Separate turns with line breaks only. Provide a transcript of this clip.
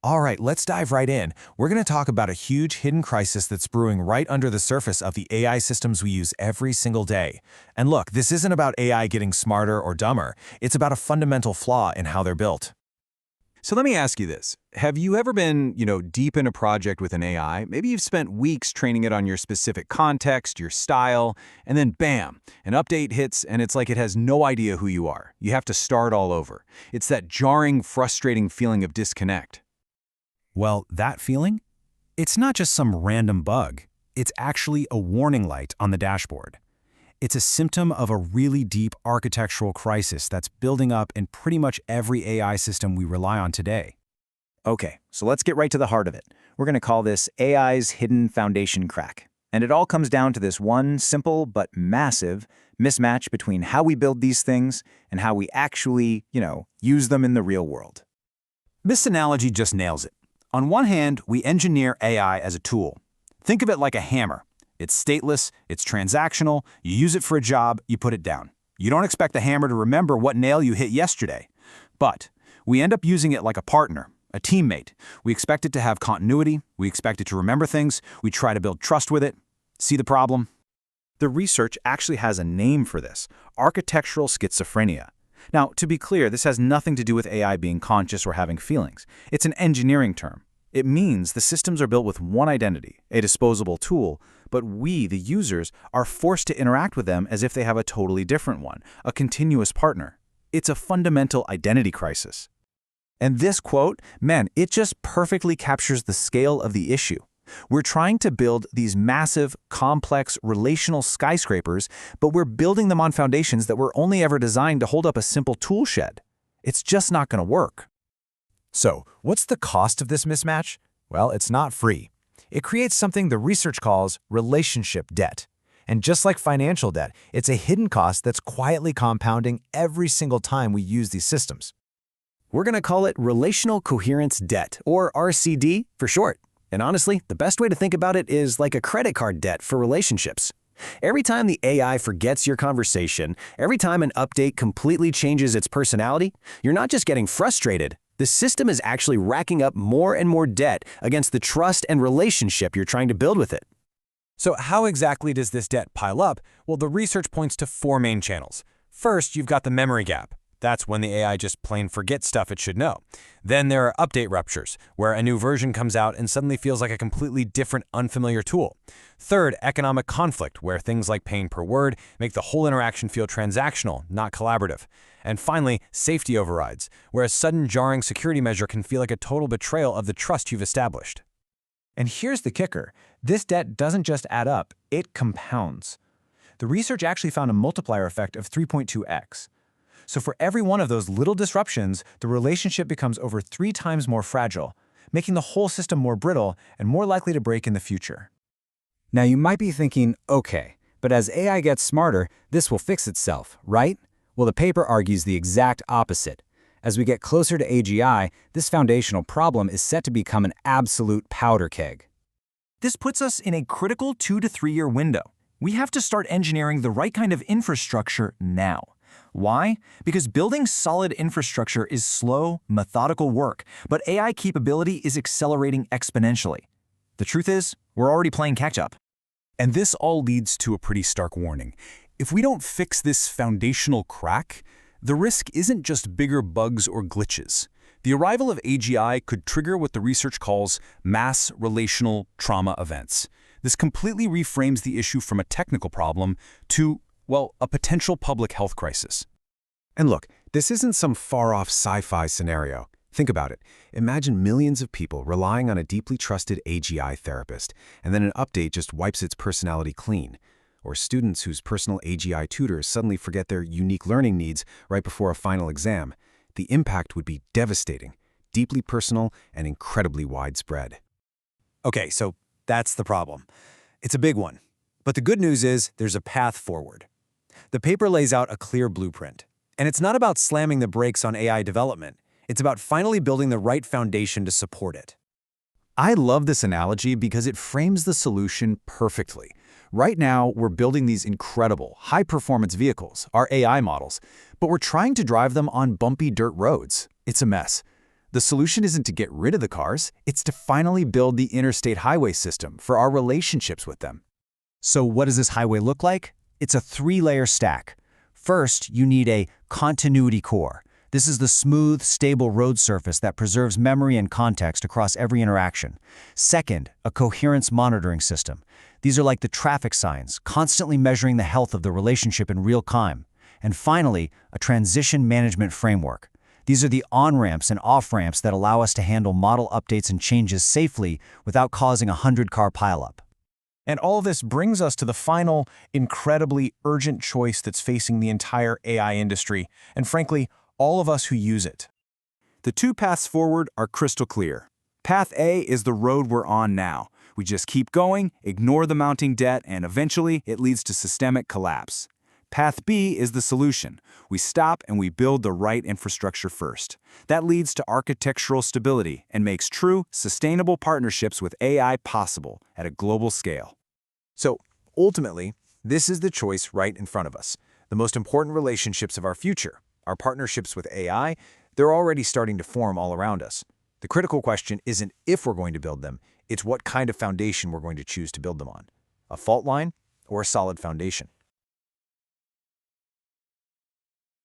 All right, let's dive right in. We're going to talk about a huge hidden crisis that's brewing right under the surface of the AI systems we use every single day. And look, this isn't about AI getting smarter or dumber. It's about a fundamental flaw in how they're built.
So let me ask you this. Have you ever been, deep in a project with an AI? Maybe you've spent weeks training it on your specific context, your style, and then bam, an update hits and it's like it has no idea who you are. You have to start all over. It's that jarring, frustrating feeling of disconnect.
Well, that feeling? It's not just some random bug. It's actually a warning light on the dashboard. It's a symptom of a really deep architectural crisis that's building up in pretty much every AI system we rely on today.
Okay, so let's get right to the heart of it. We're going to call this AI's hidden foundation crack. And it all comes down to this one simple but massive mismatch between how we build these things and how we actually, use them in the real world.
This analogy just nails it. On one hand, we engineer AI as a tool. Think of it like a hammer. It's stateless, it's transactional, you use it for a job, you put it down. You don't expect the hammer to remember what nail you hit yesterday. But we end up using it like a partner, a teammate. We expect it to have continuity, we expect it to remember things, we try to build trust with it. See the problem?
The research actually has a name for this: architectural schizophrenia. Now, to be clear, this has nothing to do with AI being conscious or having feelings. It's an engineering term. It means the systems are built with one identity, a disposable tool, but we, the users, are forced to interact with them as if they have a totally different one, a continuous partner. It's a fundamental identity crisis. And this quote, man, it just perfectly captures the scale of the issue. We're trying to build these massive, complex, relational skyscrapers, but we're building them on foundations that were only ever designed to hold up a simple tool shed. It's just not going to work.
So, what's the cost of this mismatch? Well, it's not free. It creates something the research calls relationship debt. And just like financial debt, it's a hidden cost that's quietly compounding every single time we use these systems.
We're going to call it Relational Coherence Debt, or RCD for short. And honestly, the best way to think about it is like a credit card debt for relationships. Every time the AI forgets your conversation, every time an update completely changes its personality, you're not just getting frustrated. The system is actually racking up more and more debt against the trust and relationship you're trying to build with it.
So how exactly does this debt pile up? Well, the research points to four main channels. First, you've got the memory gap. That's when the AI just plain forgets stuff it should know. Then there are update ruptures, where a new version comes out and suddenly feels like a completely different, unfamiliar tool. Third, economic conflict, where things like paying per word make the whole interaction feel transactional, not collaborative. And finally, safety overrides, where a sudden jarring security measure can feel like a total betrayal of the trust you've established.
And here's the kicker. This debt doesn't just add up, it compounds. The research actually found a multiplier effect of 3.2x. So for every one of those little disruptions, the relationship becomes over 3 times more fragile, making the whole system more brittle and more likely to break in the future.
Now you might be thinking, okay, but as AI gets smarter, this will fix itself, right? Well, the paper argues the exact opposite. As we get closer to AGI, this foundational problem is set to become an absolute powder keg.
This puts us in a critical 2 to 3 year window. We have to start engineering the right kind of infrastructure now. Why? Because building solid infrastructure is slow, methodical work, but AI capability is accelerating exponentially. The truth is, we're already playing catch-up.
And this all leads to a pretty stark warning. If we don't fix this foundational crack, the risk isn't just bigger bugs or glitches. The arrival of AGI could trigger what the research calls mass relational trauma events. This completely reframes the issue from a technical problem to, well, a potential public health crisis.
And look, this isn't some far-off sci-fi scenario. Think about it. Imagine millions of people relying on a deeply trusted AGI therapist, and then an update just wipes its personality clean. Or students whose personal AGI tutors suddenly forget their unique learning needs right before a final exam. The impact would be devastating, deeply personal, and incredibly widespread.
Okay, so that's the problem. It's a big one. But the good news is there's a path forward. The paper lays out a clear blueprint. And it's not about slamming the brakes on AI development. It's about finally building the right foundation to support it.
I love this analogy because it frames the solution perfectly. Right now, we're building these incredible, high-performance vehicles, our AI models, but we're trying to drive them on bumpy dirt roads. It's a mess. The solution isn't to get rid of the cars, it's to finally build the interstate highway system for our relationships with them.
So what does this highway look like? It's a 3-layer stack. First, you need a continuity core. This is the smooth, stable road surface that preserves memory and context across every interaction. Second, a coherence monitoring system. These are like the traffic signs, constantly measuring the health of the relationship in real time. And finally, a transition management framework. These are the on-ramps and off-ramps that allow us to handle model updates and changes safely without causing a 100-car pileup.
And all this brings us to the final, incredibly urgent choice that's facing the entire AI industry, and frankly, all of us who use it.
The 2 paths forward are crystal clear. Path A is the road we're on now. We just keep going, ignore the mounting debt, and eventually it leads to systemic collapse. Path B is the solution. We stop and we build the right infrastructure first. That leads to architectural stability and makes true, sustainable partnerships with AI possible at a global scale.
So, ultimately, this is the choice right in front of us. The most important relationships of our future, our partnerships with AI, they're already starting to form all around us. The critical question isn't if we're going to build them, it's what kind of foundation we're going to choose to build them on. A fault line or a solid foundation.